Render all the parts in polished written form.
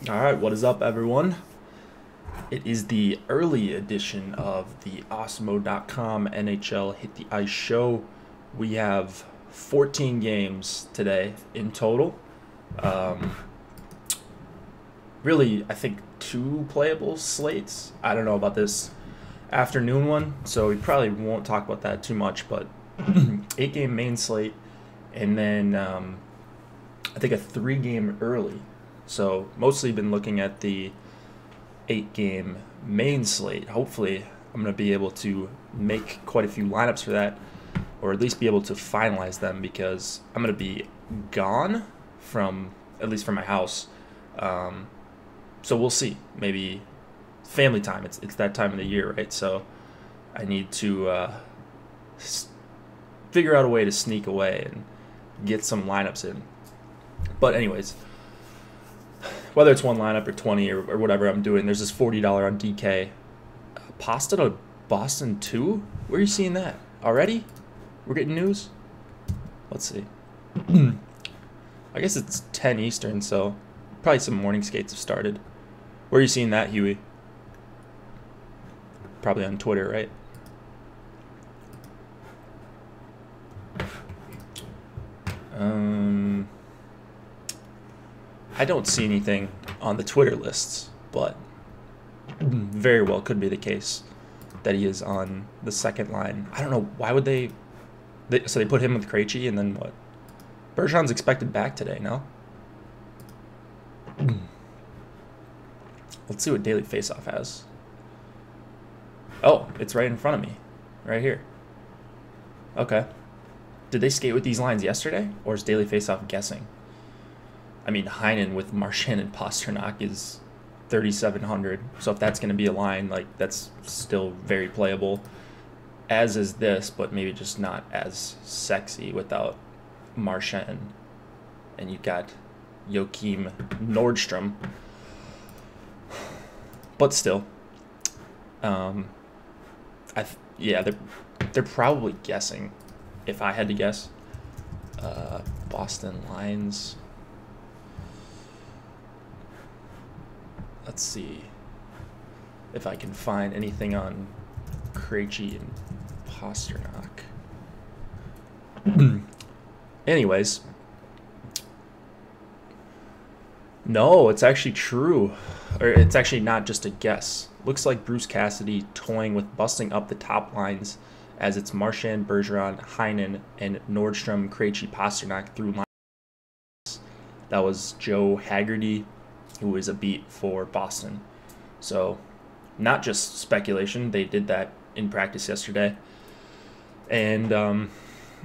All right, what is up, everyone? It is the early edition of the Osmo.com NHL Hit the Ice show. We have 14 games today in total. Really, I think two playable slates. I don't know about this afternoon one, so we probably won't talk about that too much, but 8-game main slate, and then I think a 3-game early. So mostly been looking at the 8-game main slate. Hopefully I'm going to be able to make quite a few lineups for that, or at least be able to finalize them, because I'm going to be gone from, at least from my house. So we'll see. Maybe family time. It's that time of the year, right? So I need to figure out a way to sneak away and get some lineups in. But anyways, whether it's one lineup or 20 or whatever I'm doing, there's this $40 on DK. Pasta to Boston 2? Where are you seeing that? Already? We're getting news? Let's see. I guess it's 10 Eastern, so probably some morning skates have started. Where are you seeing that, Huey? Probably on Twitter, right? I don't see anything on the Twitter lists, but very well could be the case that he is on the second line. I don't know, why would they so they put him with Krejci, and then what? Bergeron's expected back today, no? Let's see what Daily Faceoff has. Oh, it's right in front of me. Right here. Okay. Did they skate with these lines yesterday? Or is Daily Faceoff guessing? I mean, Heinen with Marchand and Pastrnak is 3,700. So if that's going to be a line, like, that's still very playable. As is this, but maybe just not as sexy without Marchand. And you've got Joachim Nordstrom. But still, yeah, they're probably guessing. If I had to guess, Boston lines. Let's see if I can find anything on Krejci and Pastrnak. Anyways, no, it's actually true. Or it's actually not just a guess. Looks like Bruce Cassidy toying with busting up the top lines, as it's Marchand, Bergeron, Heinen, and Nordstrom, Krejci, Pastrnak through lines. That was Joe Haggerty, who was a beat for Boston. So not just speculation. They did that in practice yesterday. And,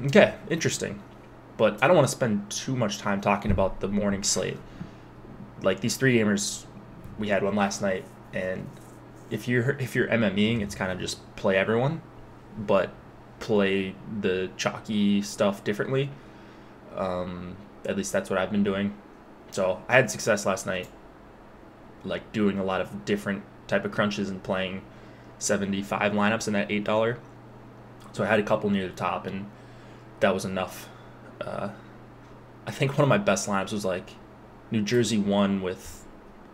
okay, interesting. But I don't want to spend too much time talking about the morning slate. Like, these 3-gamers, we had one last night, and if you're MMEing, it's kind of just play everyone, but play the chalky stuff differently. At least that's what I've been doing. So I had success last night, like doing a lot of different type of crunches and playing 75 lineups in that $8. So I had a couple near the top, and that was enough. I think one of my best lineups was like New Jersey 1 with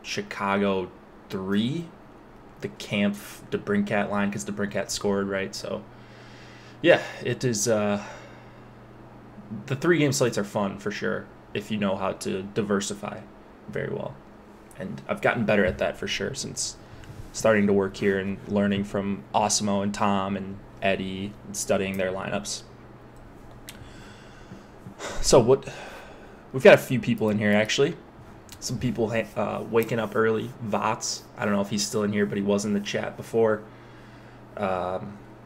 Chicago 3, the Kampf DeBrincat line, because DeBrincat scored, right? So yeah, it is. The 3-game slates are fun for sure if you know how to diversify very well, and I've gotten better at that for sure since starting to work here and learning from Osmo and Tom and Eddie and studying their lineups. So we've got a few people in here, actually. Some people waking up early. Vots, I don't know if he's still in here, but he was in the chat before.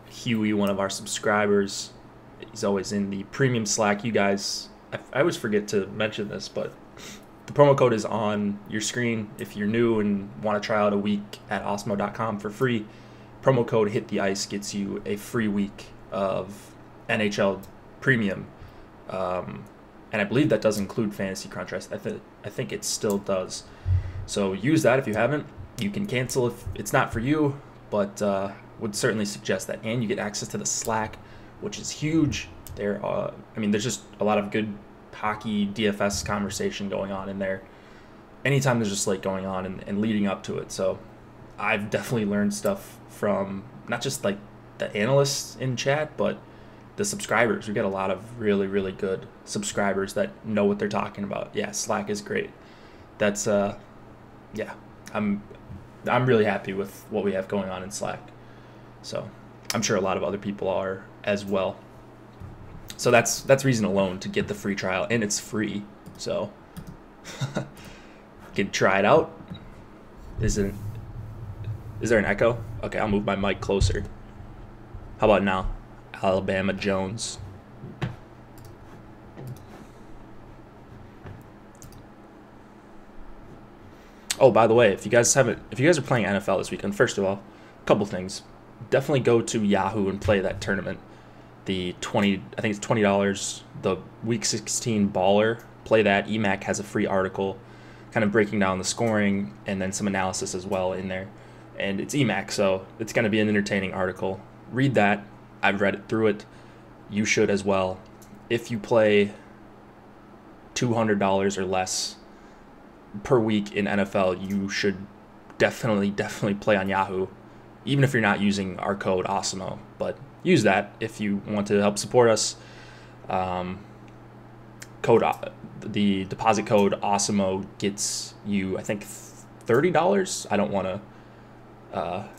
Huey, one of our subscribers, he's always in the premium Slack. You guys, I always forget to mention this, but the promo code is on your screen if you're new and want to try out a week at Osmo.com for free. Promo code Hit the Ice gets you a free week of NHL Premium. And I believe that does include Fantasy Crunch. I think it still does. So use that if you haven't. You can cancel if it's not for you, but would certainly suggest that. And you get access to the Slack, which is huge. There's just a lot of good hockey DFS conversation going on in there. anytime there's a slate going on and leading up to it. So I've definitely learned stuff from not just like the analysts in chat, but the subscribers. We got a lot of really, really good subscribers that know what they're talking about. Yeah, Slack is great. That's yeah, I'm really happy with what we have going on in Slack. So I'm sure a lot of other people are as well. So that's reason alone to get the free trial, and it's free. So you can try it out. Is there an echo? Okay, I'll move my mic closer. How about now? Alabama Jones. Oh, by the way, if you guys are playing NFL this weekend, first of all, a couple things. Definitely go to Yahoo and play that tournament. I think it's $20. The Week 16 Baller. Play that. EMAC has a free article, kind of breaking down the scoring and then some analysis as well in there. And it's EMAC, so it's going to be an entertaining article. Read that. I've read it through it. You should as well. If you play $200 or less per week in NFL, you should definitely play on Yahoo, even if you're not using our code AWESEMO. But use that if you want to help support us. The deposit code AWESEMO gets you, I think, $30. I don't want to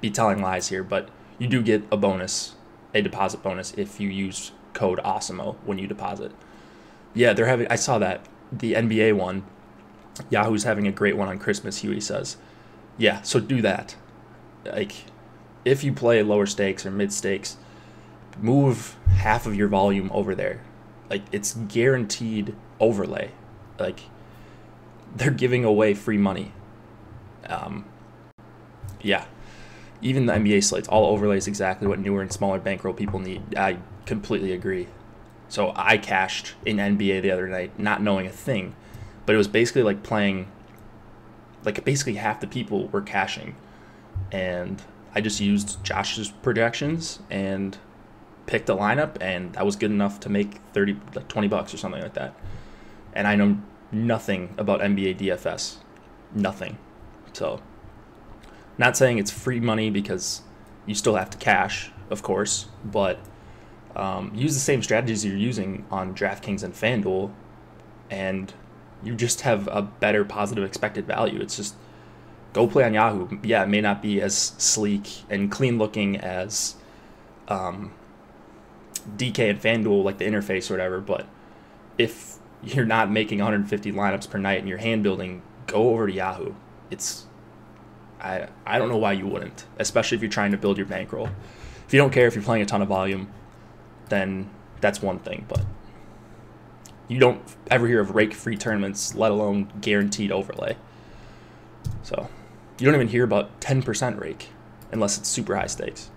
be telling lies here, but you do get a deposit bonus if you use code AWESEMO when you deposit. Yeah, I saw that, the NBA one. Yahoo's having a great one on Christmas, Huey says. Yeah, so do that. Like, if you play lower stakes or mid stakes, move half of your volume over there. Like, it's guaranteed overlay. Like, they're giving away free money. Yeah. Even the NBA slates, all overlays exactly what newer and smaller bankroll people need. I completely agree. So I cashed in NBA the other night, not knowing a thing. But it was basically like playing, like basically half the people were cashing. And I just used Josh's projections and picked a lineup, and that was good enough to make $20 or something like that. And I know nothing about NBA DFS. Nothing. So, not saying it's free money because you still have to cash, of course, but use the same strategies you're using on DraftKings and FanDuel, and you just have a better positive expected value. It's just go play on Yahoo. Yeah, it may not be as sleek and clean looking as DK and FanDuel, like the interface or whatever, but if you're not making 150 lineups per night and you're hand building, go over to Yahoo. I don't know why you wouldn't, especially if you're trying to build your bankroll. If you don't care if you're playing a ton of volume, then that's one thing, but you don't ever hear of rake-free tournaments, let alone guaranteed overlay. So you don't even hear about 10% rake unless it's super high stakes.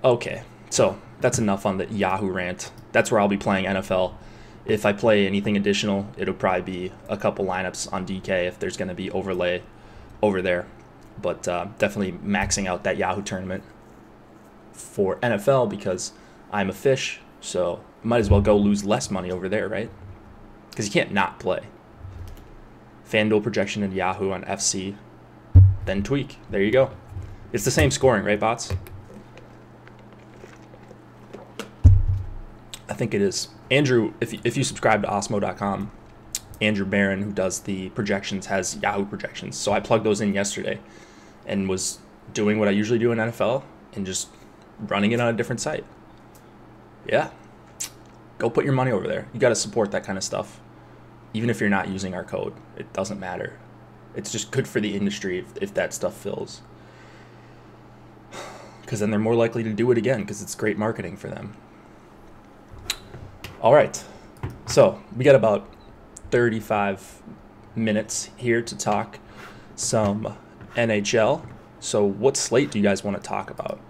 Okay, so that's enough on the Yahoo rant. That's where I'll be playing NFL. If I play anything additional, it'll probably be a couple lineups on DK if there's going to be overlay over there. But definitely maxing out that Yahoo tournament for NFL because I'm a fish, so might as well go lose less money over there, right? Because you can't not play. FanDuel projection in Yahoo on FC, then tweak. There you go. It's the same scoring, right, bots? I think it is. Andrew, if you subscribe to awesemo.com, Andrew Barron, who does the projections, has Yahoo projections. So I plugged those in yesterday and was doing what I usually do in NFL and just running it on a different site. Yeah. Go put your money over there. You got to support that kind of stuff. Even if you're not using our code, it doesn't matter. It's just good for the industry if that stuff fills. Because then they're more likely to do it again because it's great marketing for them. All right. So we got about 35 minutes here to talk some NHL. So what slate do you guys want to talk about?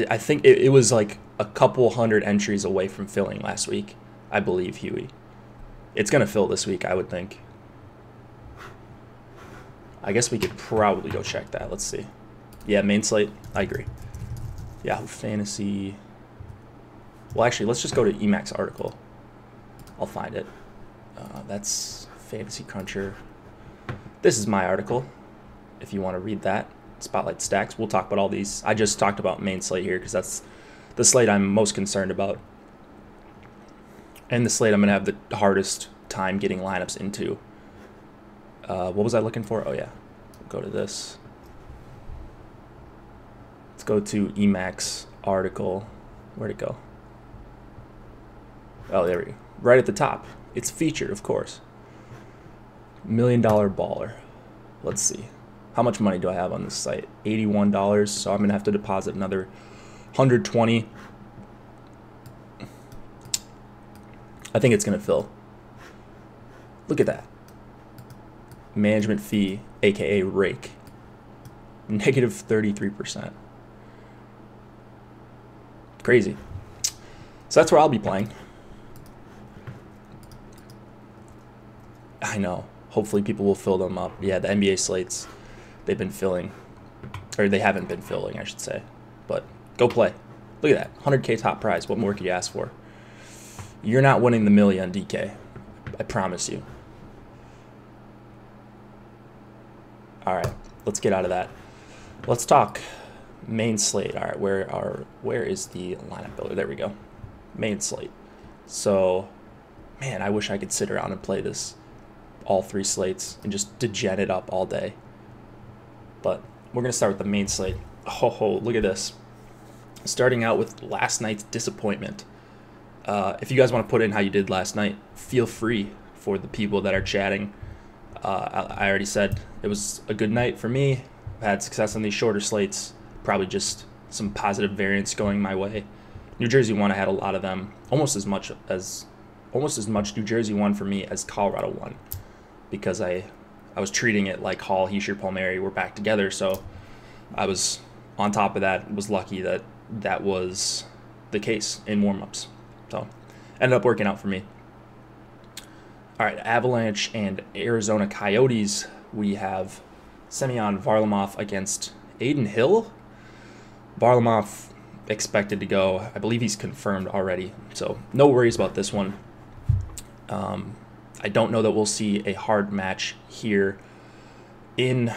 I think it was like a couple hundred entries away from filling last week, I believe, Huey. It's going to fill this week, I would think. I guess we could probably go check that. Let's see. Yeah, main slate. I agree. Yahoo Fantasy. Well, actually, let's just go to Emacs article. I'll find it. That's Fantasy Cruncher. This is my article, if you want to read that. Spotlight stacks. We'll talk about all these. I just talked about main slate here because that's the slate I'm most concerned about. And the slate I'm going to have the hardest time getting lineups into. What was I looking for? Oh, yeah. Go to this. Let's go to Emacs article. Where'd it go? Oh, there we go. Right at the top. It's featured, of course. $1 Million Baller. Let's see. How much money do I have on this site? $81. So I'm going to have to deposit another $120. I think it's going to fill. Look at that. Management fee, aka rake. Negative 33%. Crazy. So that's where I'll be playing. I know. Hopefully people will fill them up. Yeah, the NBA slates, they've been filling. Or they haven't been filling, I should say. But go play. Look at that. 100K top prize. What more could you ask for? You're not winning the million on DK. I promise you. All right. Let's get out of that. Let's talk main slate. All right. Where is the lineup builder? There we go. Main slate. So, man, I wish I could sit around and play this. All three slates and just degen it up all day. But we're going to start with the main slate. Oh, look at this. Starting out with last night's disappointment. If you guys want to put in how you did last night, feel free for the people that are chatting. I already said it was a good night for me. I had success on these shorter slates. Probably just some positive variance going my way. New Jersey won. I had a lot of them. Almost as much New Jersey won for me as Colorado won. Because I was treating it like Hall, Heischer, Palmieri were back together, so I was on top of that. Was lucky that that was the case in warm-ups. So ended up working out for me. All right, Avalanche and Arizona Coyotes. We have Semyon Varlamov against Aiden Hill. Varlamov expected to go. I believe he's confirmed already, so no worries about this one. I don't know that we'll see a hard match here in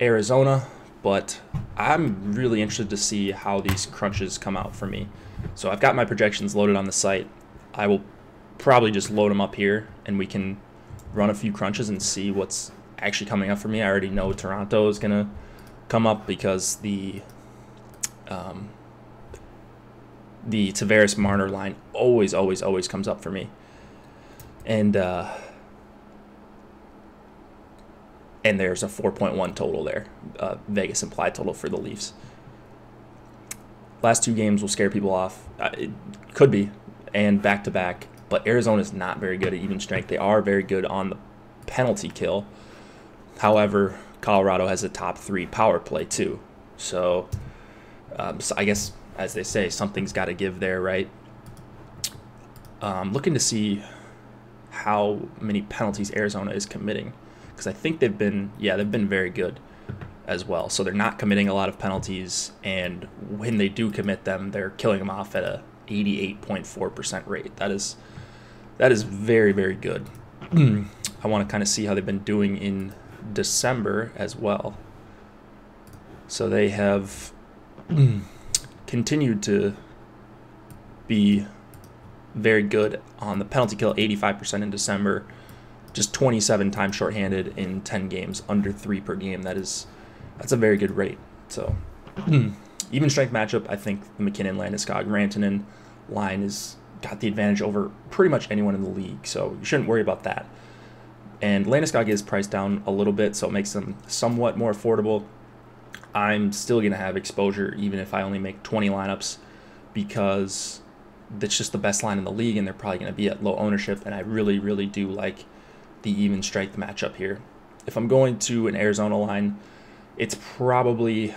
Arizona, but I'm really interested to see how these crunches come out for me. So I've got my projections loaded on the site. I will probably just load them up here, and we can run a few crunches and see what's actually coming up for me. I already know Toronto is going to come up because the Tavares Marner line always comes up for me. And there's a 4.1 total there, Vegas implied total for the Leafs. Last two games will scare people off. It could be, and back-to-back. But Arizona's not very good at even strength. They are very good on the penalty kill. However, Colorado has a top 3 power play too. So I guess, as they say, something's got to give there, right? Looking to see how many penalties Arizona is committing, because I think they've been very good as well. So they're not committing a lot of penalties, and when they do commit them, they're killing them off at a 88.4% rate. That is very, very good. I want to kind of see how they've been doing in December as well. So they have continued to be very good on the penalty kill, 85% in December, just 27 times shorthanded in 10 games, under 3 per game. That's a very good rate. So even strength matchup, I think the McKinnon, Landeskog, Rantanen line has got the advantage over pretty much anyone in the league, so you shouldn't worry about that. And Landeskog is priced down a little bit, so it makes them somewhat more affordable. I'm still going to have exposure even if I only make 20 lineups, because that's just the best line in the league, and they're probably going to be at low ownership, and I really, really do like the even strength matchup here. If I'm going to an Arizona line, it's probably, I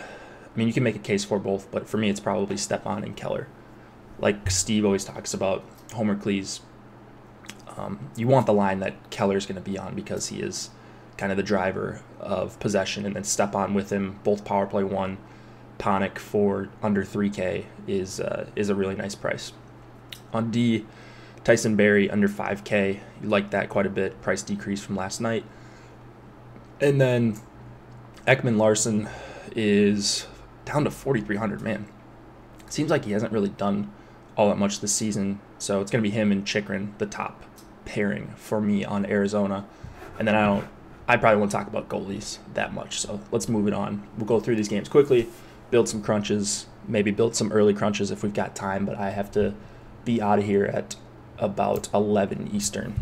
mean, you can make a case for both, but for me, it's probably Stepan and Keller. Like Steve always talks about, Homer Cleese, you want the line that Keller's going to be on because he is kind of the driver of possession, and then Stepan with him, both power play 1. Panik for under 3K is a really nice price. On D, Tyson Barrie under 5K. You like that quite a bit. Price decrease from last night. And then Ekman Larson is down to 4,300. Man, seems like he hasn't really done all that much this season. So it's going to be him and Chikrin, the top pairing for me on Arizona. And then I probably won't talk about goalies that much. So let's move it on. We'll go through these games quickly, build some crunches, maybe build some early crunches if we've got time. But I have to be out of here at about 11 Eastern.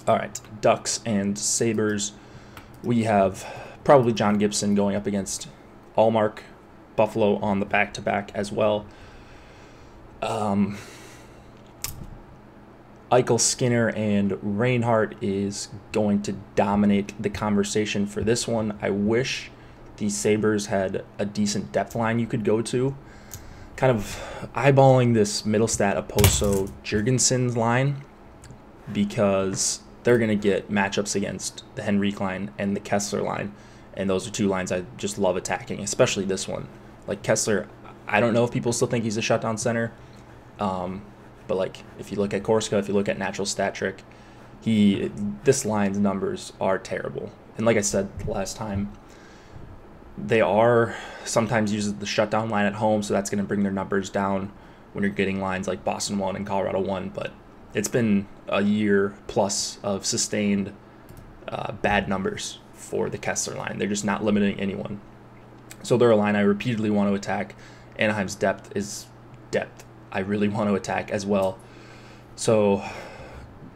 All right, Ducks and Sabres. We have probably John Gibson going up against Allmark. Buffalo on the back-to-back as well. Eichel, Skinner, and Reinhart is going to dominate the conversation for this one. I wish the Sabres had a decent depth line you could go to. Kind of eyeballing this Middlestat, Oposo, Jurgensen's line because they're going to get matchups against the Henrique line and the Kessler line. And those are two lines I just love attacking, especially this one. Like Kessler, I don't know if people still think he's a shutdown center. But like if you look at Korska, if you look at Natural Stat Trick, this line's numbers are terrible. And like I said last time, they are sometimes uses the shutdown line at home, so that's going to bring their numbers down when you're getting lines like Boston 1 and Colorado 1. But it's been a year plus of sustained bad numbers for the Kessler line. They're just not limiting anyone. So they're a line I repeatedly want to attack. Anaheim's depth is depth I really want to attack as well. So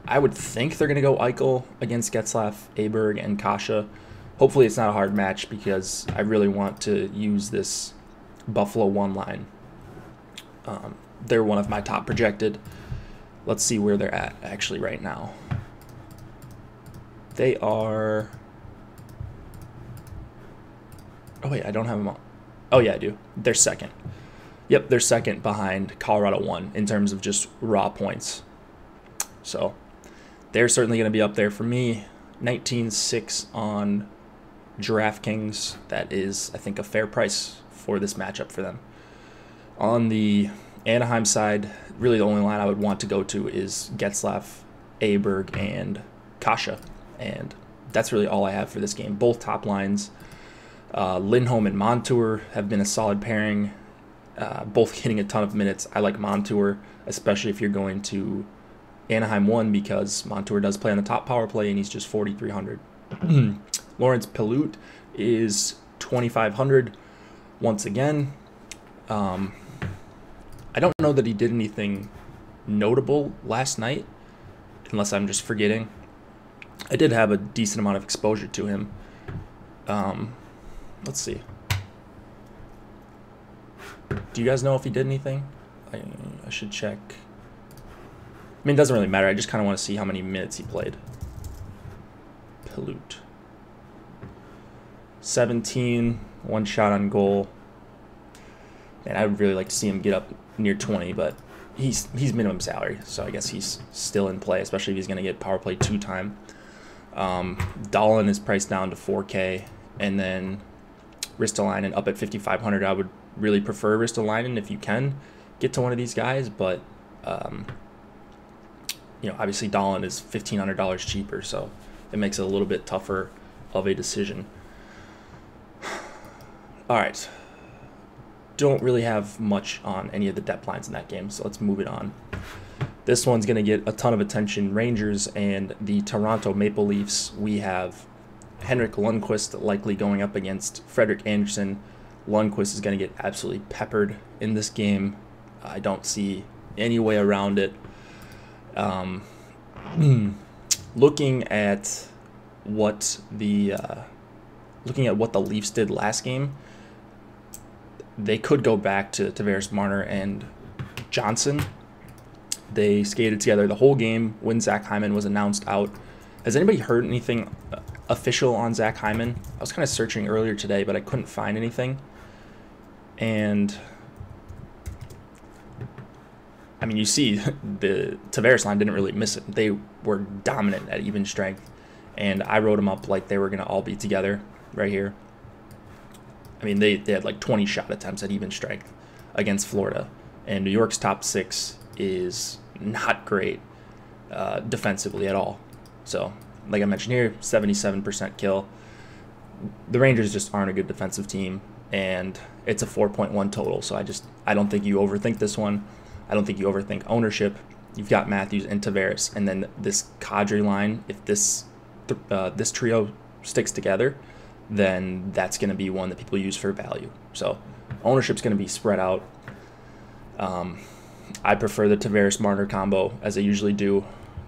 I would think they're going to go Eichel against Getzlaf, Aberg, and Kasha. Hopefully it's not a hard match because I really want to use this Buffalo 1 line. They're one of my top projected. Let's see where they're at actually right now. They are... Oh, wait, I don't have them on. Oh, yeah, I do. They're second. Yep, they're second behind Colorado 1 in terms of just raw points. So they're certainly going to be up there for me. 19.6 on DraftKings. That is, I think, a fair price for this matchup for them. On the Anaheim side, really the only line I would want to go to is Getzlaf, Aberg, and Kasha. And that's really all I have for this game. Both top lines. Lindholm and Montour have been a solid pairing. Both getting a ton of minutes. I like Montour, especially if you're going to Anaheim 1 because Montour does play on the top power play and he's just 4,300. Lawrence Pilut is 2,500 once again. I don't know that he did anything notable last night, unless I'm just forgetting. I did have a decent amount of exposure to him. Let's see. Do you guys know if he did anything? I should check. I mean, it doesn't really matter. I just kind of want to see how many minutes he played. Pilut. 17, 1 shot on goal. Man, I would really like to see him get up near 20, but he's minimum salary, so I guess he's still in play, especially if he's going to get power play 2 time. Dahlin is priced down to 4K, and then Ristolainen up at 5,500. I would really prefer Ristolainen if you can get to one of these guys, but obviously Dahlin is $1,500 cheaper, so it makes it a little bit tougher of a decision. All right, don't really have much on any of the depth lines in that game, so let's move it on. This one's going to get a ton of attention. Rangers and the Toronto Maple Leafs. We have Henrik Lundqvist likely going up against Frederik Andersen. Lundqvist is going to get absolutely peppered in this game. I don't see any way around it. Looking at what the Leafs did last game, they could go back to Tavares, Marner, and Johnson. They skated together the whole game when Zach Hyman was announced out. Has anybody heard anything official on Zach Hyman? I was kind of searching earlier today, but I couldn't find anything. And I mean, you see, the Tavares line didn't really miss it. They were dominant at even strength, and I wrote them up like they were going to all be together right here. I mean, they had like 20 shot attempts at even strength against Florida, and New York's top 6 is not great defensively at all. So, like I mentioned here, 77% kill. The Rangers just aren't a good defensive team, and it's a 4.1 total. So I don't think you overthink this one. I don't think you overthink ownership. You've got Matthews and Tavares, and then this Kadri line. If this trio sticks together, then that's going to be one that people use for value. So ownership's going to be spread out. I prefer the Tavares-Marner combo, as I usually do.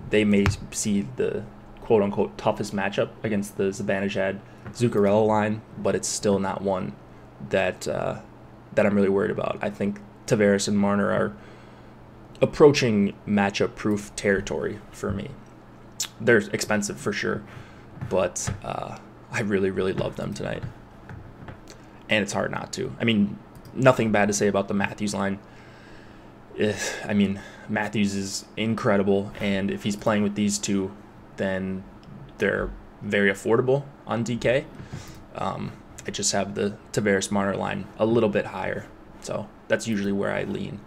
They may see the quote-unquote toughest matchup against the Zibanejad-Zuccarello line, but it's still not one that I'm really worried about. I think Tavares and Marner are approaching matchup-proof territory for me. They're expensive for sure, but I really, really love them tonight. And it's hard not to. I mean, nothing bad to say about the Matthews line. I mean, Matthews is incredible, and if he's playing with these two, then they're very affordable on DK. I just have the Tavares-Marner line a little bit higher, so that's usually where I lean.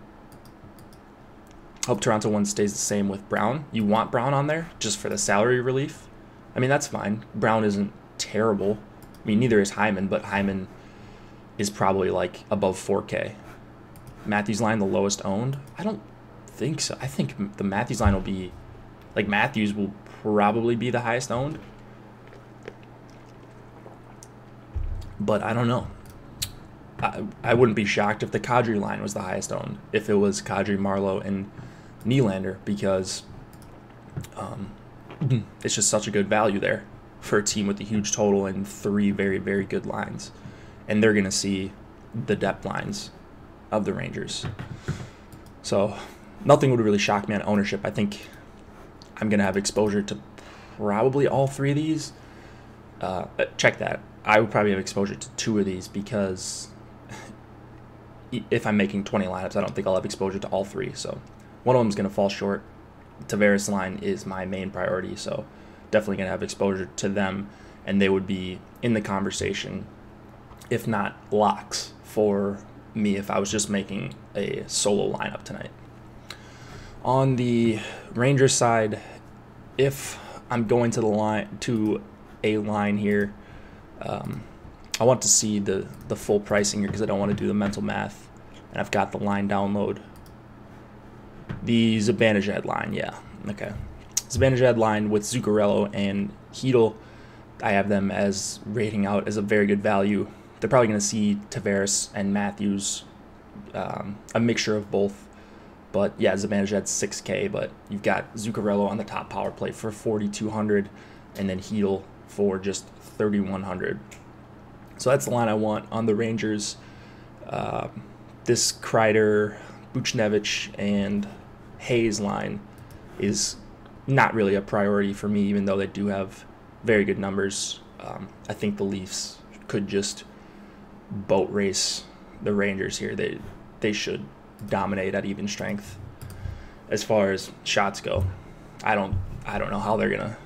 Hope Toronto one stays the same with Brown. You want Brown on there just for the salary relief? I mean, that's fine. Brown isn't terrible. I mean, neither is Hyman, but Hyman is probably like above 4K. Matthews line, the lowest owned? I don't think so. I think the Matthews line will be, like, Matthews will probably be the highest owned. But I don't know. I wouldn't be shocked if the Kadri line was the highest owned, if it was Kadri, Marleau, and Nylander, because it's just such a good value there for a team with a huge total and 3 very, very good lines. And they're going to see the depth lines of the Rangers. So nothing would really shock me on ownership. I think I'm going to have exposure to probably all 3 of these. Check that. I would probably have exposure to 2 of these, because if I'm making 20 lineups, I don't think I'll have exposure to all 3. So one of them is going to fall short. Tavares line is my main priority, so definitely going to have exposure to them, and they would be in the conversation, if not locks, for me if I was just making a solo lineup tonight. On the Rangers side, if I'm going to a line here, I want to see the full pricing here, because I don't want to do the mental math, and I've got the line download. The Zibanejad line, yeah, okay. Zibanejad line with Zuccarello and Hedl, I have them as rating out as a very good value. They're probably going to see Tavares and Matthews, a mixture of both. But yeah, Zibanejad's 6K, but you've got Zuccarello on the top power play for 4,200, and then Hedl for just 3,100. So that's the line I want on the Rangers. This Kreider, Buchnevich, and Hayes line is not really a priority for me, even though they do have very good numbers. I think the Leafs could just boat race the Rangers here. They should dominate at even strength. As far as shots go, I don't know how they're gonna.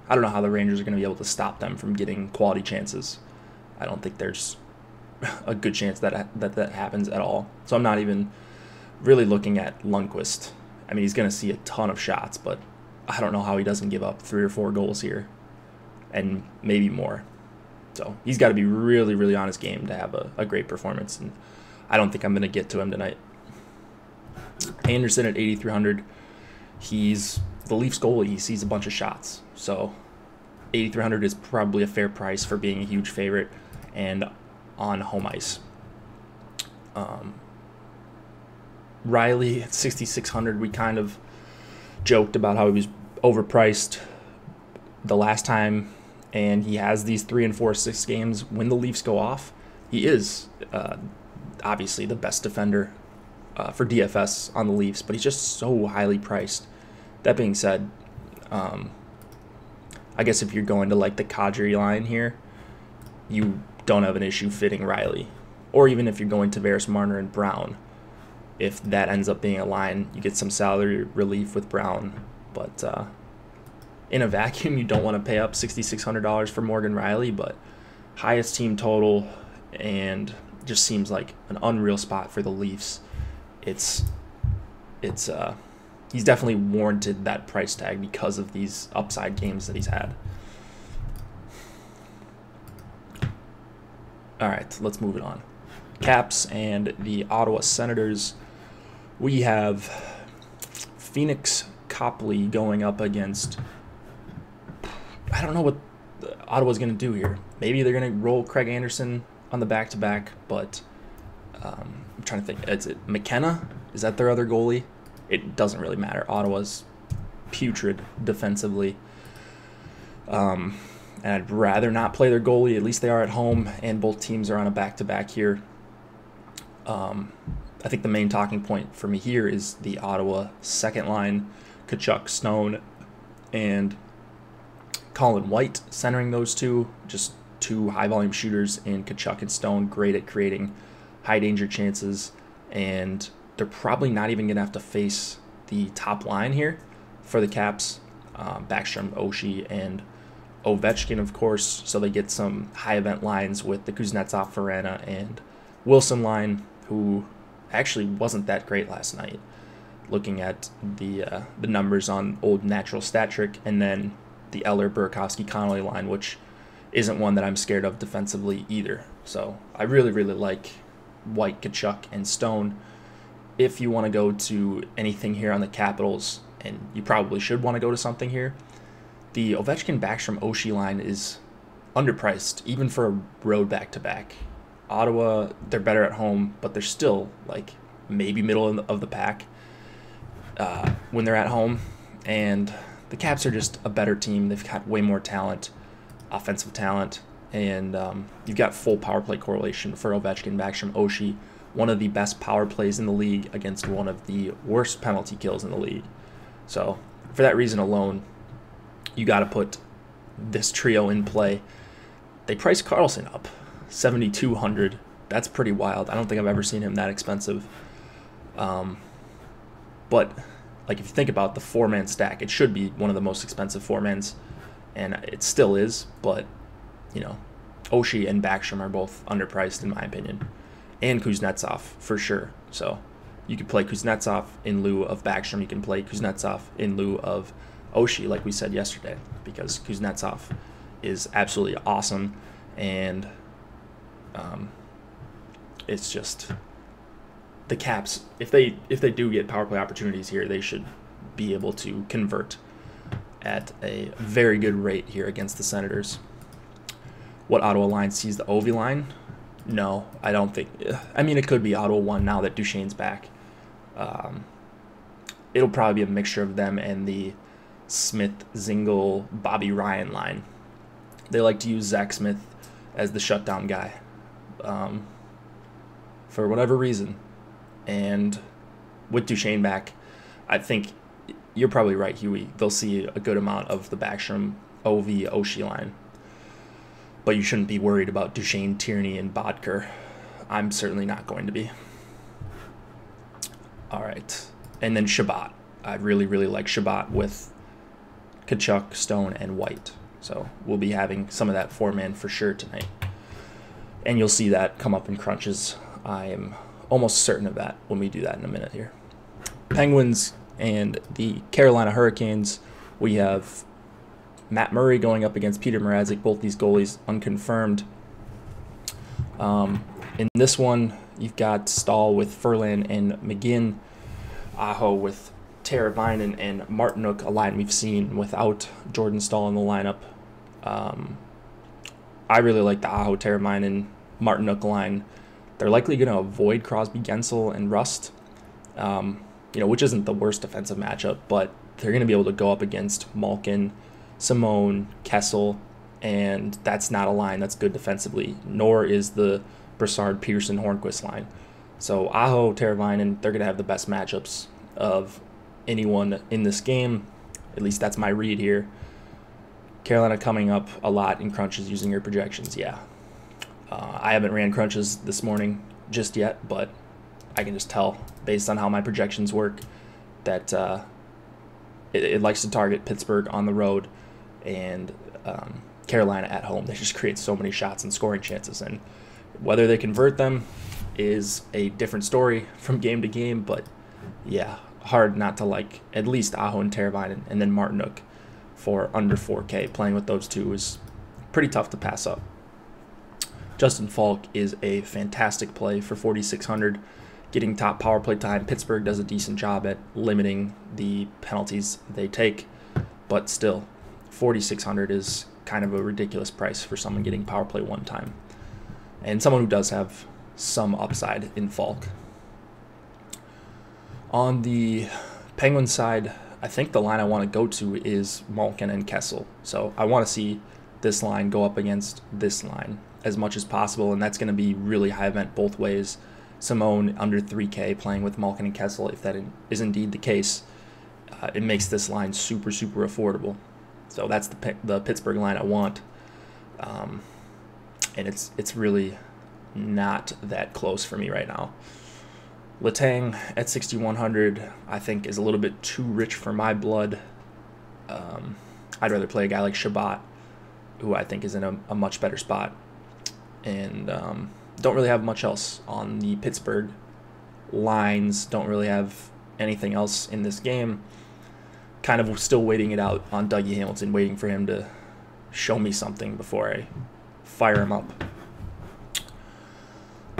I don't know how the Rangers are gonna be able to stop them from getting quality chances. I don't think there's a good chance that happens at all. So I'm not even really looking at Lundqvist. I mean, he's gonna see a ton of shots, but I don't know how he doesn't give up 3 or 4 goals here, and maybe more. So he's got to be really, really on his game to have a great performance, and I don't think I'm going to get to him tonight. Anderson at 8,300. He's the Leafs goalie. He sees a bunch of shots. So 8,300 is probably a fair price for being a huge favorite and on home ice. Riley at 6,600. We kind of joked about how he was overpriced the last time, and he has these 3 and 4 6 games. When the Leafs go off, he is obviously the best defender for DFS on the Leafs, but he's just so highly priced. That being said, I guess if you're going to like the Kadri line here, you don't have an issue fitting Riley. Or even if you're going Tavares, Marner, and Brown, if that ends up being a line, you get some salary relief with Brown. But in a vacuum, you don't want to pay up $6,600 for Morgan Riley, but highest team total and just seems like an unreal spot for the Leafs. It's it's he's definitely warranted that price tag because of these upside games that he's had. All right, let's move it on. Caps and the Ottawa Senators. We have Phoenix Copley going up against, I don't know what Ottawa's going to do here. Maybe they're going to roll Craig Anderson on the back-to-back, but I'm trying to think. Is it McKenna? Is that their other goalie? It doesn't really matter. Ottawa's putrid defensively. And I'd rather not play their goalie. At least they are at home, and both teams are on a back-to-back here. I think the main talking point for me here is the Ottawa second line, Tkachuk, Stone, and Colin White centering those two. Just two high-volume shooters in Tkachuk and Stone, great at creating high-danger chances, and they're probably not even going to have to face the top line here for the Caps. Backstrom, Oshie, and Ovechkin, of course, so they get some high-event lines with the Kuznetsov, Verana, and Wilson line, who actually wasn't that great last night, looking at the numbers on old natural stat trick, and then the Eller, Burakovsky, Connolly line, which isn't one that I'm scared of defensively either. So I really, really like White, Tkachuk, and Stone. If you want to go to anything here on the Capitals, and you probably should want to go to something here, the Ovechkin, Backstrom, Oshie line is underpriced, even for a road back-to-back. Ottawa, they're better at home, but they're still like maybe middle of the pack when they're at home. And the Caps are just a better team. They've got way more talent, offensive talent, and you've got full power play correlation for Ovechkin, Backstrom, Oshie, one of the best power plays in the league against one of the worst penalty kills in the league. So for that reason alone, you got to put this trio in play. They priced Carlson up $7,200. That's pretty wild. I don't think I've ever seen him that expensive. But like if you think about the four-man stack, it should be one of the most expensive four-mans, and it still is. But you know, Oshie and Backstrom are both underpriced in my opinion, and Kuznetsov for sure. So you could play Kuznetsov in lieu of Backstrom. You can play Kuznetsov in lieu of Oshie, like we said yesterday, because Kuznetsov is absolutely awesome, and it's just the Caps. If they do get power play opportunities here, they should be able to convert at a very good rate here against the Senators. What Ottawa line sees the Ovi line? No, I don't think. I mean, it could be Ottawa 1 now that Duchesne's back. It'll probably be a mixture of them and the Smith, Zingle, Bobby Ryan line. They like to use Zach Smith as the shutdown guy for whatever reason. And with Duchesne back, I think you're probably right, Huey. They'll see a good amount of the Backstrom, Ovi, Oshie line. But you shouldn't be worried about Duchesne, Tierney, and Bodker. I'm certainly not going to be. All right. And then Shabbat. I really, really like Shabbat with Tkachuk, Stone, and White. So we'll be having some of that four-man for sure tonight. And you'll see that come up in crunches. I am almost certain of that when we do that in a minute here. Penguins and the Carolina Hurricanes. We have Matt Murray going up against Peter Mrazek. Both these goalies unconfirmed. In this one, you've got Stahl with Furlan and McGinn. Aho with Teravainen and Martinook, a line we've seen without Jordan Stahl in the lineup. I really like the Aho, Teravainen, Martinook line. They're likely going to avoid Crosby, Gensel, and Rust, which isn't the worst defensive matchup, but they're going to be able to go up against Malkin, Simone, Kessel, and that's not a line that's good defensively, nor is the Brassard, Pearson, Hornquist line. So Aho, Teravainen, they're going to have the best matchups of anyone in this game. At least that's my read here. Carolina coming up a lot in crunches using your projections, yeah. I haven't ran crunches this morning just yet, but I can just tell based on how my projections work that it likes to target Pittsburgh on the road and Carolina at home. They just create so many shots and scoring chances, and whether they convert them is a different story from game to game, but yeah, hard not to like at least Aho and Teravainen and then Martinook for under 4K. Playing with those two is pretty tough to pass up. Justin Falk is a fantastic play for 4,600, getting top power play time. Pittsburgh does a decent job at limiting the penalties they take, but still, 4,600 is kind of a ridiculous price for someone getting power play one time, and someone who does have some upside in Falk. On the Penguins side, I think the line I want to go to is Malkin and Kessel. So I want to see this line go up against this line as much as possible, and that's going to be really high event both ways. Simone under 3K playing with Malkin and Kessel, if that is indeed the case, it makes this line super, super affordable. So that's the Pittsburgh line I want, and it's really not that close for me right now. Letang at 6,100, I think, is a little bit too rich for my blood. I'd rather play a guy like Shabbat, who I think is in a much better spot. And don't really have much else on the Pittsburgh lines. Don't really have anything else in this game. Kind of still waiting it out on Dougie Hamilton, waiting for him to show me something before I fire him up.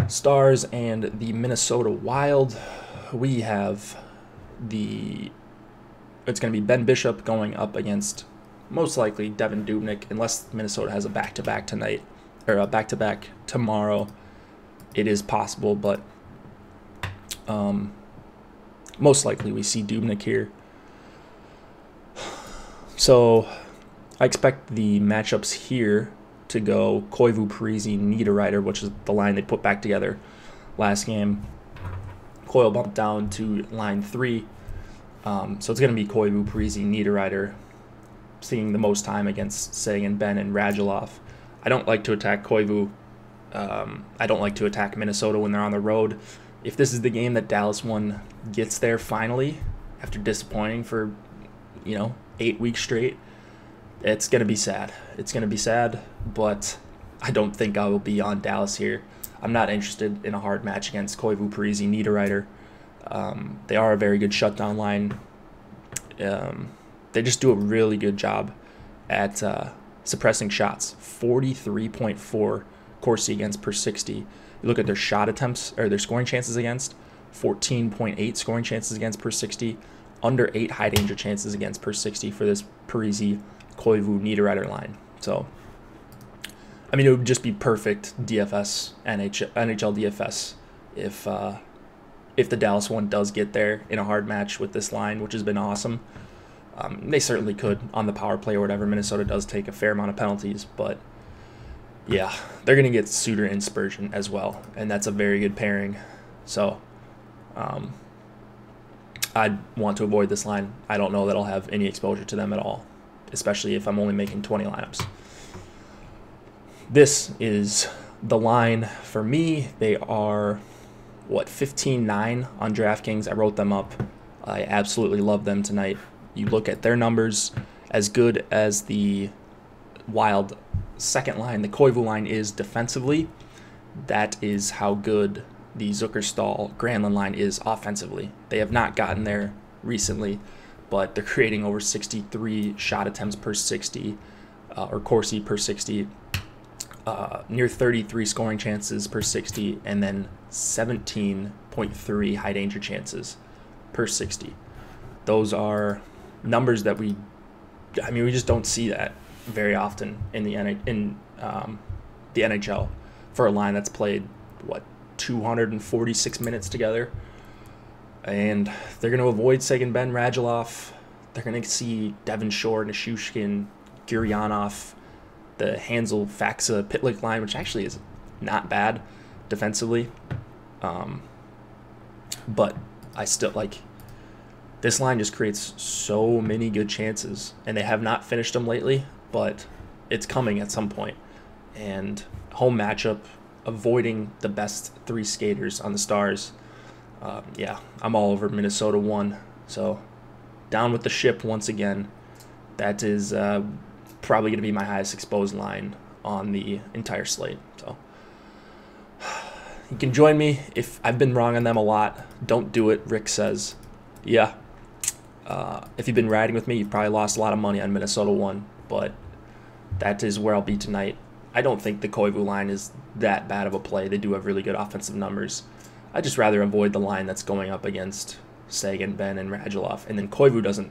Stars and the Minnesota Wild. We have it's going to be Ben Bishop going up against most likely Devin Dubnyk, unless Minnesota has a back-to-back tonight, or a back-to-back tomorrow. It is possible, but most likely we see Dubnyk here. So I expect the matchups here to go Koivu, Parise, Niederreiter, which is the line they put back together last game. Coyle bumped down to line 3. So it's going to be Koivu, Parise, Niederreiter seeing the most time against Seguin, Ben, and Radulov. I don't like to attack Koivu. I don't like to attack Minnesota when they're on the road. If this is the game that Dallas won gets there finally, after disappointing for, 8 weeks straight, it's going to be sad. It's going to be sad, but I don't think I will be on Dallas here. I'm not interested in a hard match against Koivu, Parise, Niederreiter. They are a very good shutdown line. They just do a really good job at suppressing shots. 43.4 Corsi against per 60. You look at their shot attempts, or their scoring chances against, 14.8 scoring chances against per 60, under 8 high danger chances against per 60 for this Parise, Koivu, Niederreiter line. So, I mean, it would just be perfect DFS, NHL DFS if the Dallas one does get there in a hard match with this line, which has been awesome. They certainly could on the power play or whatever. Minnesota does take a fair amount of penalties, but yeah, they're going to get Suter and Spurgeon as well, and that's a very good pairing. So I'd want to avoid this line. I don't know that I'll have any exposure to them at all, especially if I'm only making 20 lineups. This is the line for me. They are, 15-9 on DraftKings. I wrote them up. I absolutely love them tonight. You look at their numbers, as good as the Wild second line, the Koivu line is defensively. That is how good the Zuckerstall-Granlund line is offensively. They have not gotten there recently, but they're creating over 63 shot attempts per 60, or Corsi per 60, near 33 scoring chances per 60, and then 17.3 high danger chances per 60. Those are numbers that we just don't see that very often in the NHL for a line that's played 246 minutes together, and they're going to avoid Seguin, Ben, Radulov. They're going to see Devin Shore, Nishushkin, Guryanov, the Hansel, Faxa, Pitlick line, which actually is not bad defensively. But I still this line just creates so many good chances, and they have not finished them lately, but it's coming at some point. And home matchup, avoiding the best 3 skaters on the Stars. Yeah, I'm all over Minnesota 1. So down with the ship once again. That is probably going to be my highest exposed line on the entire slate. So You can join me if I've been wrong on them a lot. Don't do it, Rick says. Yeah. If you've been riding with me, you probably lost a lot of money on Minnesota 1, but that is where I'll be tonight. I don't think the Koivu line is that bad of a play. They do have really good offensive numbers. I'd just rather avoid the line that's going up against Sagan, Ben, and Radulov. And then Koivu doesn't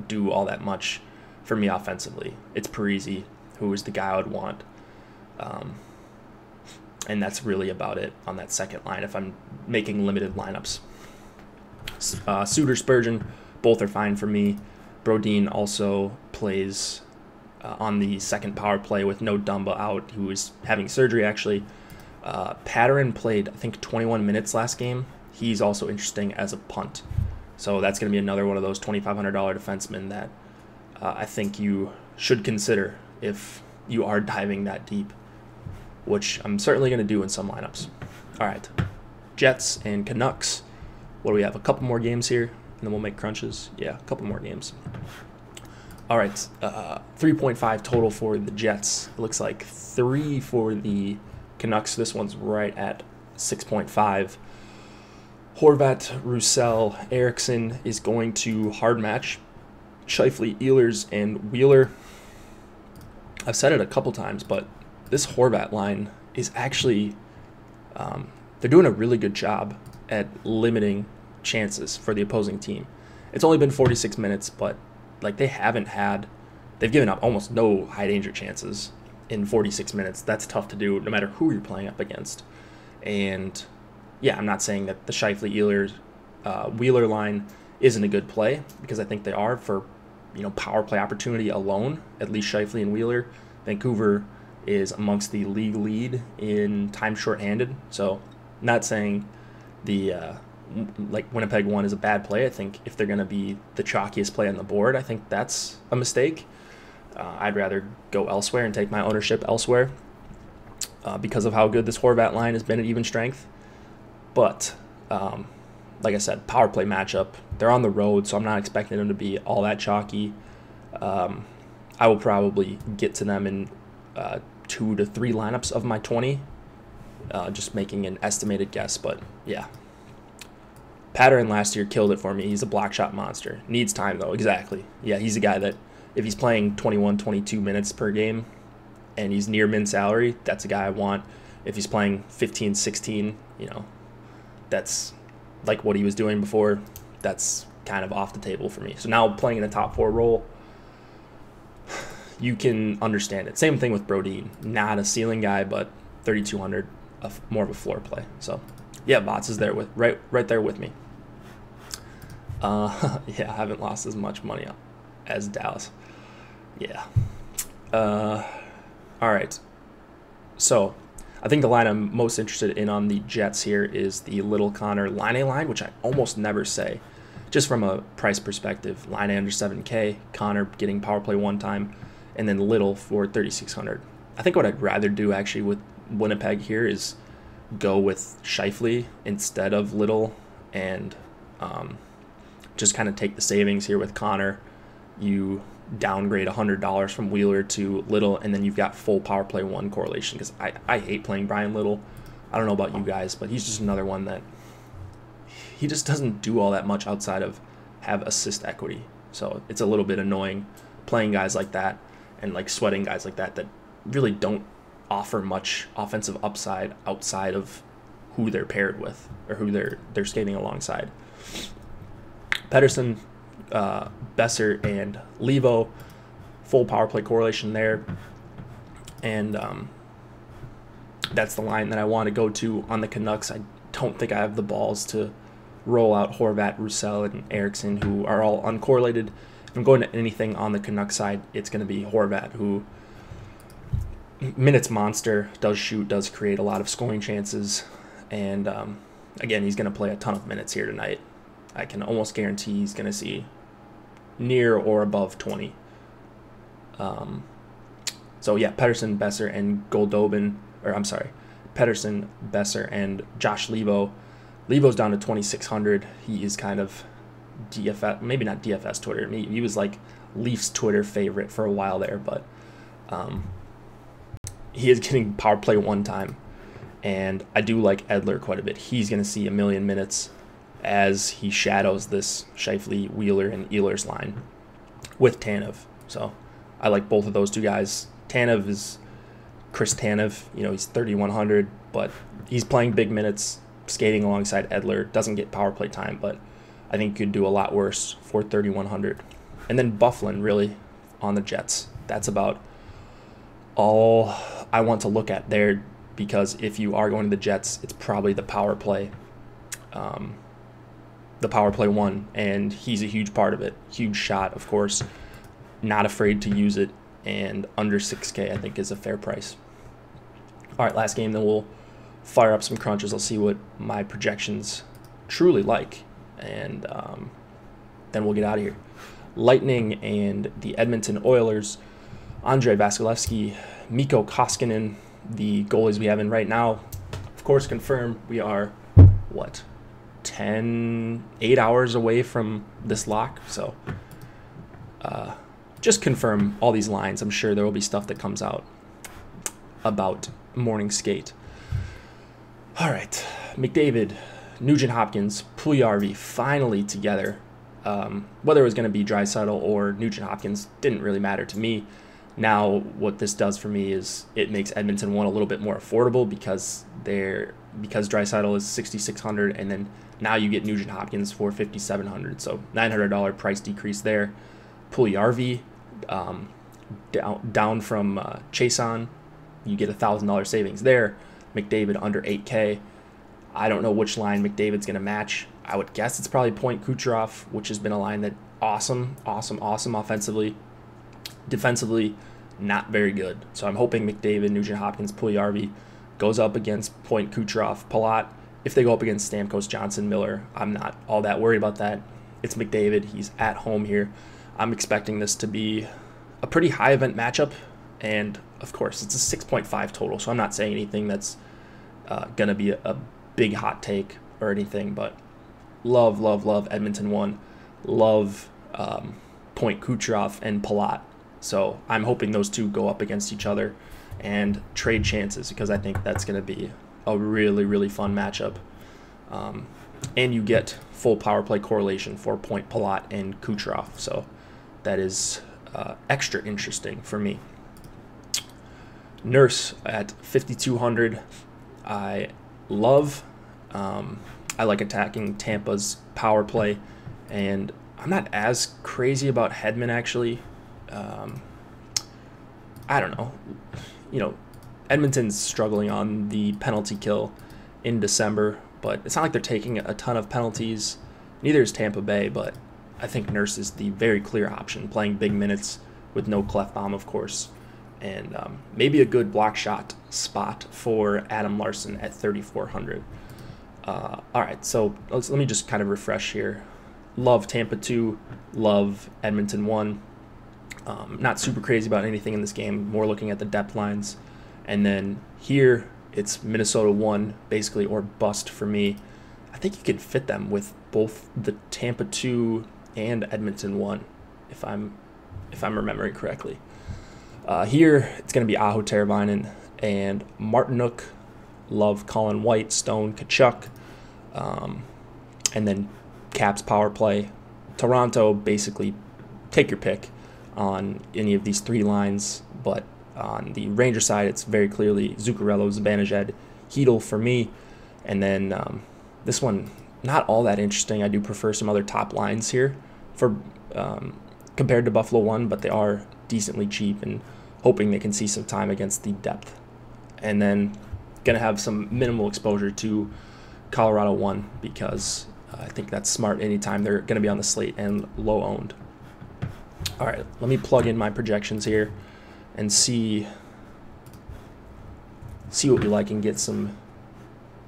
do all that much for me offensively. It's Parise, who is the guy I would want. And that's really about it on that second line if I'm making limited lineups. Suter, Spurgeon, both are fine for me. Brodin also plays on the second power play with no Dumba out, who is having surgery actually. Patterson played, I think, 21 minutes last game. He's also interesting as a punt. So that's going to be another one of those $2,500 defensemen that I think you should consider if you are diving that deep, which I'm certainly going to do in some lineups. All right, Jets and Canucks. What do we have? A couple more games here, and then we'll make crunches. Yeah, a couple more games. All right, 3.5 total for the Jets. It looks like 3 for the Canucks. This one's right at 6.5. Horvat, Roussel, Eriksson is going to hard match Scheifele, Ehlers, and Wheeler. I've said it a couple times, but this Horvat line is actually, they're doing a really good job at limiting chances for the opposing team. It's only been 46 minutes, but like they've given up almost no high danger chances in 46 minutes. That's tough to do no matter who you're playing up against. And yeah, I'm not saying that the Scheifele, Ehlers, Wheeler line isn't a good play, because I think they are for, power play opportunity alone, at least Scheifele and Wheeler. Vancouver is amongst the league lead in time shorthanded. So not saying the Winnipeg one is a bad play. I think if they're going to be the chalkiest play on the board, I think that's a mistake. I'd rather go elsewhere and take my ownership elsewhere because of how good this Horvat line has been at even strength. But like I said, power play matchup. They're on the road, so I'm not expecting them to be all that chalky. I will probably get to them in 2 to 3 lineups of my 20, just making an estimated guess. But yeah, Patterson last year killed it for me. He's a block shot monster. Needs time, though. Exactly. Yeah, he's a guy that if he's playing 21, 22 minutes per game and he's near min salary, that's a guy I want. If he's playing 15, 16, that's like what he was doing before. That's kind of off the table for me. So now playing in a top 4 role, you can understand it. Same thing with Brodin. Not a ceiling guy, but 3,200, more of a floor play. So yeah, Bots is there with right there with me. Yeah, I haven't lost as much money as Dallas. Yeah. All right. So I think the line I'm most interested in on the Jets here is the Little Connor Line line, which I almost never say, just from a price perspective. Line under 7K, Connor getting power play 1 time, and then Little for 3,600. I think what I'd rather do actually with Winnipeg here is go with Scheifele instead of Little, and just kind of take the savings here with Connor. You downgrade $100 from Wheeler to Little, and then you've got full power play 1 correlation, because I hate playing Brian Little. I don't know about you guys, but he's just another one that he just doesn't do all that much outside of have assist equity. So it's a little bit annoying playing guys like that and like sweating guys like that really don't offer much offensive upside outside of who they're paired with or who they're skating alongside. Pettersson, Besser, and Levo, full power play correlation there, and that's the line that I want to go to on the Canucks. I don't think I have the balls to roll out Horvat, Roussel, and Eriksson, who are all uncorrelated. If I'm going to anything on the Canucks side, it's going to be Horvat, who minutes monster, does shoot, does create a lot of scoring chances, and again, he's going to play a ton of minutes here tonight. I can almost guarantee he's going to see near or above 20. So yeah, Pettersson, Besser, and Pettersson, Besser, and Josh Levo. Levo's down to 2,600. He is kind of DFS, maybe not DFS Twitter. He was like Leafs Twitter favorite for a while there, but he is getting power play 1 time, And I do like Edler quite a bit. He's going to see a million minutes as he shadows this Scheifele, Wheeler, and Ehlers line with Tanev. So I like both of those two guys. Tanev is Chris Tanev. He's 3,100, but he's playing big minutes, skating alongside Edler. Doesn't get power play time, but I think could do a lot worse for 3,100. And then Bufflin, really, on the Jets. That's about all I want to look at there, because if you are going to the Jets, it's probably the power play. The power play one, and he's a huge part of it. Huge shot, of course. Not afraid to use it, and under 6K I think is a fair price. All right, last game, then we'll fire up some crunches. I'll see what my projections truly like, and then we'll get out of here. Lightning and the Edmonton Oilers. Andrei Vasilevsky, Mikko Koskinen, the goalies we have in right now. Of course, confirmed we are, 8 hours away from this lock. So just confirm all these lines. I'm sure there will be stuff that comes out about morning skate. All right, McDavid, Nugent Hopkins, Puljujarvi finally together. Whether it was going to be Draisaitl or Nugent Hopkins didn't really matter to me. Now what this does for me is it makes Edmonton one a little bit more affordable because Draisaitl is 6,600, and then now you get Nugent Hopkins for 5,700, so $900 price decrease there. Puljujarvi down from Chason, you get $1,000 savings there. McDavid under 8K. I don't know which line McDavid's going to match. I would guess it's probably Point Kucherov, which has been a line that awesome offensively. Defensively, not very good. So I'm hoping McDavid, Nugent Hopkins, Puljujarvi goes up against Point Kucherov, Palat. If they go up against Stamkos, Johnson, Miller, I'm not all that worried about that. It's McDavid. He's at home here. I'm expecting this to be a pretty high event matchup. And, of course, it's a 6.5 total, so I'm not saying anything that's going to be a big hot take or anything. But love Edmonton 1. Love Point Kucherov and Palat. So I'm hoping those two go up against each other and trade chances, because I think that's going to be a really fun matchup. And you get full power play correlation for Point, Palat, and Kucherov. So that is extra interesting for me. Nurse at 5,200. I love. I like attacking Tampa's power play, and I'm not as crazy about Hedman actually. I don't know. Edmonton's struggling on the penalty kill in December, but it's not like they're taking a ton of penalties. Neither is Tampa Bay, but I think Nurse is the very clear option, playing big minutes with no Clefbaum, of course, and maybe a good block shot spot for Adam Larson at 3,400. All right, so let me just kind of refresh here. Love Tampa 2, love Edmonton 1. Not super crazy about anything in this game, more looking at the depth lines. And then here, it's Minnesota 1, basically, or bust for me. I think you can fit them with both the Tampa 2 and Edmonton 1, if I'm remembering correctly. Here, it's going to be Aho Teravainen and Martinook. Love Colin White, Stone, Kachuk. And then Caps power play. Toronto, basically, take your pick on any of these three lines, but on the Ranger side, it's very clearly Zuccarello, Zibanejad, Hedl for me, and then this one, not all that interesting. I do prefer some other top lines here for compared to Buffalo 1, but they are decently cheap, and hoping they can see some time against the depth. And then gonna have some minimal exposure to Colorado 1, because I think that's smart anytime they're gonna be on the slate and low owned. All right, let me plug in my projections here and see what we like and get some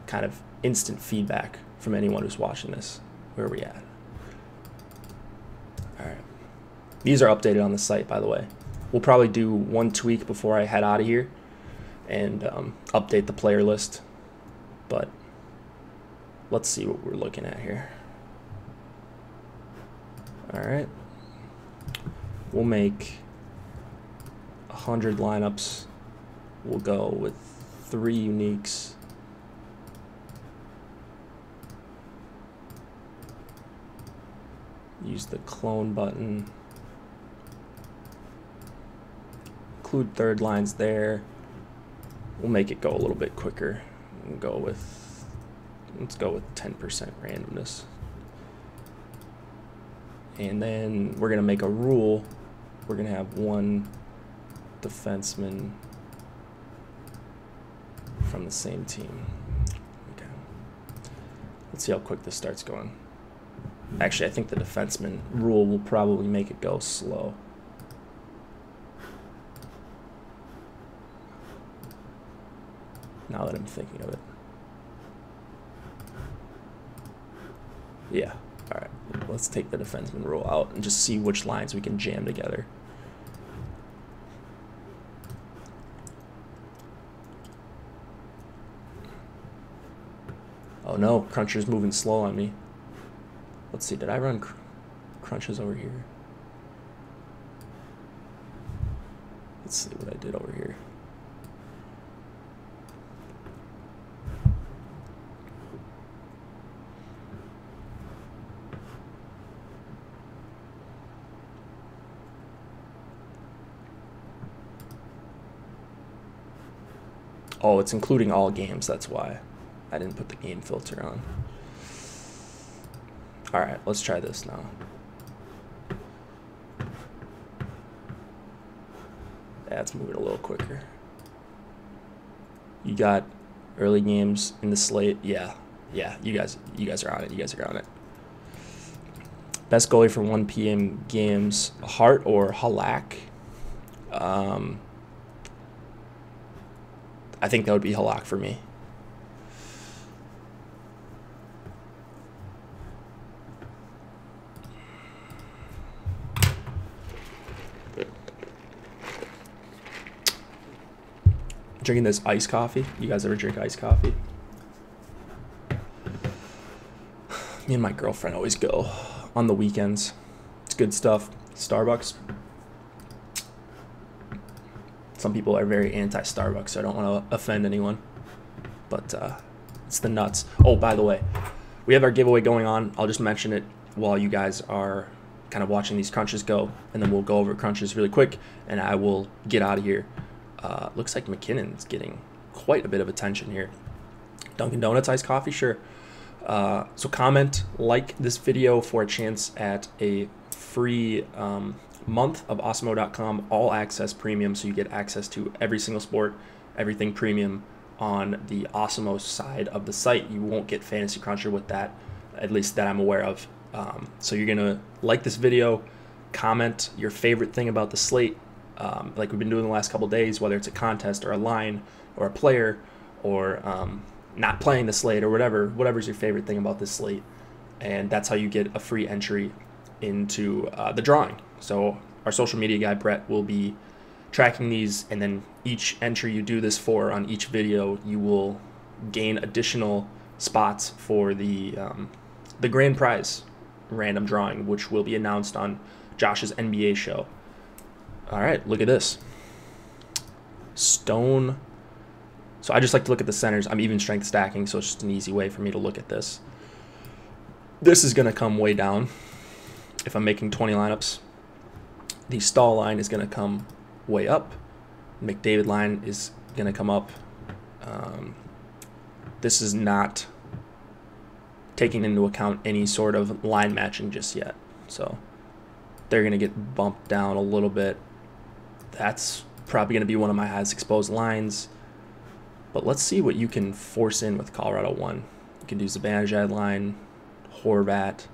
kind of instant feedback from anyone who's watching this. Where are we at? All right. These are updated on the site, by the way. We'll probably do one tweak before I head out of here and update the player list. But let's see what we're looking at here. All right. We'll make 100 lineups. We'll go with 3 uniques. Use the clone button. Include third lines there. We'll make it go a little bit quicker. We'll go with, let's go with 10% randomness. And then we're gonna make a rule. We're gonna have one defenseman from the same team. Okay. Let's see how quick this starts going. Actually, I think the defenseman rule will probably make it go slow. Now that I'm thinking of it. Yeah. All right. Let's take the defenseman rule out and just see which lines we can jam together. Oh no, Cruncher's moving slow on me. Let's see, did I run crunches over here? Let's see what I did over here. Oh, it's including all games, that's why I didn't put the game filter on. All right, let's try this now. That's moving a little quicker. You got early games in the slate. Yeah, you guys are on it. You guys are on it. Best goalie for 1 p.m. games, Hart or Halak? I think that would be Halak for me. Drinking this iced coffee. You guys ever drink iced coffee? Me and my girlfriend always go on the weekends. It's good stuff. Starbucks. Some people are very anti-Starbucks, so I don't want to offend anyone. But it's the nuts. Oh, by the way, we have our giveaway going on. I'll just mention it while you guys are kind of watching these crunches go, and then we'll go over crunches really quick, and I will get out of here. Looks like McKinnon's getting quite a bit of attention here. Dunkin' Donuts iced coffee, sure. So comment, like this video for a chance at a free month of Awesemo.com all access premium, so you get access to every single sport, everything premium on the Awesemo side of the site. You won't get Fantasy Cruncher with that, at least that I'm aware of. So you're gonna like this video, comment your favorite thing about the slate, like we've been doing the last couple days, whether it's a contest or a line or a player or not playing the slate or whatever's your favorite thing about this slate, and that's how you get a free entry into the drawing. So our social media guy Brett will be tracking these, and then each entry you do this for on each video, you will gain additional spots for the grand prize random drawing, which will be announced on Josh's NBA show. All right, look at this. Stone. So I just like to look at the centers. I'm even strength stacking, so it's just an easy way for me to look at this. This is going to come way down if I'm making 20 lineups. The Stahl line is going to come way up. McDavid line is going to come up. This is not taking into account any sort of line matching just yet. So they're going to get bumped down a little bit. That's probably going to be one of my highest exposed lines. But let's see what you can force in with Colorado 1. You can do Zibanejad line, Horvat.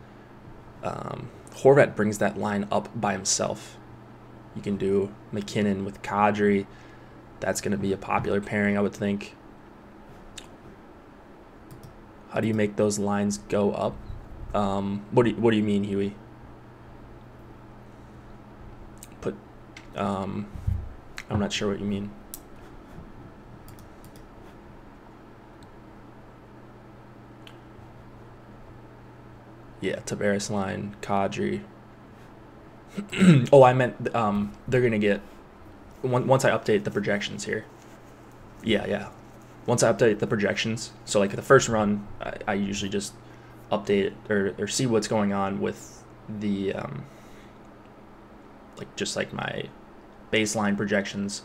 Horvat brings that line up by himself. You can do McKinnon with Kadri. That's going to be a popular pairing, I would think. How do you make those lines go up? What do you mean, Huey? I'm not sure what you mean. Yeah, Tavares line, Kadri. Oh, I meant they're gonna get once I update the projections here. Yeah. Once I update the projections, so like the first run, I usually just update it or see what's going on with the just like my baseline projections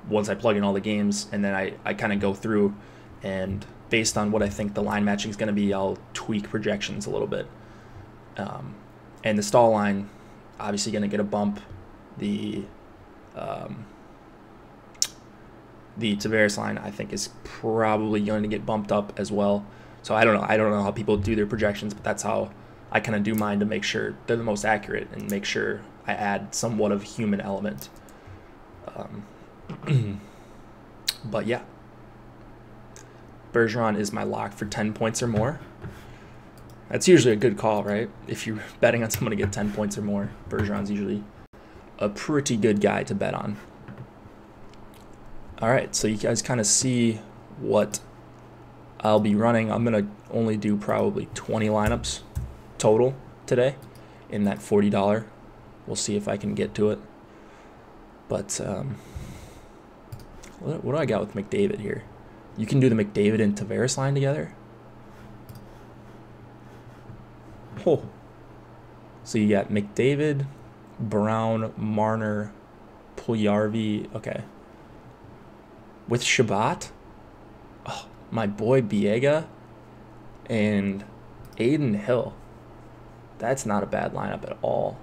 once I plug in all the games, and then I kind of go through, and based on what I think the line matching is going to be, I'll tweak projections a little bit. And the stall line, obviously going to get a bump. The Tavares line, I think, is probably going to get bumped up as well. So I don't know how people do their projections, but that's how I kind of do mine to make sure they're the most accurate and make sure I add somewhat of human element. But yeah, Bergeron is my lock for 10 points or more. That's usually a good call, right? If you're betting on someone to get 10 points or more, Bergeron's usually a pretty good guy to bet on. All right, so you guys kind of see what I'll be running. I'm going to only do probably 20 lineups total today in that $40. We'll see if I can get to it. But what do I got with McDavid here? You can do the McDavid and Tavares line together. Oh. So you got McDavid, Brown, Marner, Puljujarvi. Okay. With Shabbat, oh, my boy Biega, and Aiden Hill. That's not a bad lineup at all.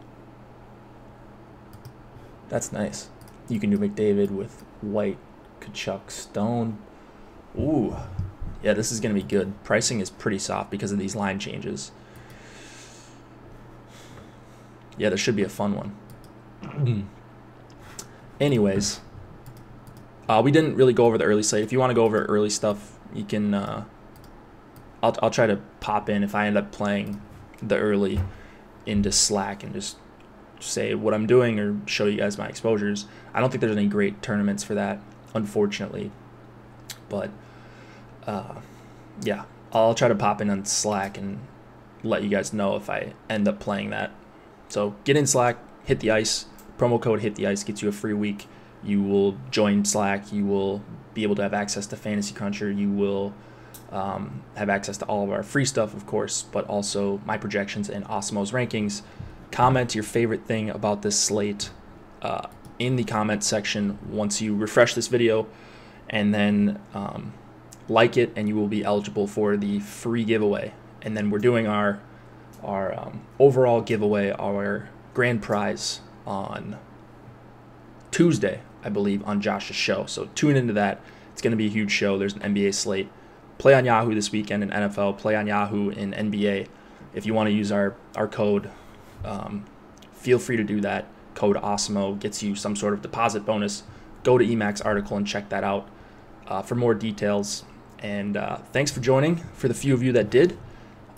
That's nice. You can do McDavid with White, Kachuk, Stone. Ooh. Yeah, this is going to be good. Pricing is pretty soft because of these line changes. Yeah, this should be a fun one. Anyways, we didn't really go over the early slate. If you want to go over early stuff, you can. I'll try to pop in if I end up playing the early into Slack and just say what I'm doing or show you guys my exposures. I don't think there's any great tournaments for that, unfortunately. But yeah, I'll try to pop in on Slack and let you guys know if I end up playing that. So get in Slack, hit the ice. Promo code hit the ice gets you a free week. You will join Slack. You will be able to have access to Fantasy Cruncher. You will have access to all of our free stuff, of course, but also my projections and Osmo's rankings. Comment your favorite thing about this slate in the comment section once you refresh this video, and then like it, and you will be eligible for the free giveaway. And then we're doing our overall giveaway, our grand prize, on Tuesday, I believe, on Josh's show. So tune into that. It's going to be a huge show. There's an NBA slate. Play on Yahoo this weekend in NFL. Play on Yahoo in NBA. If you want to use our code, feel free to do that. Code OSMO gets you some sort of deposit bonus. Go to Emacs article and check that out for more details. And thanks for joining. For the few of you that did,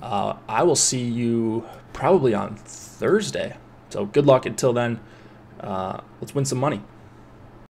I will see you probably on Thursday. So good luck until then. Let's win some money.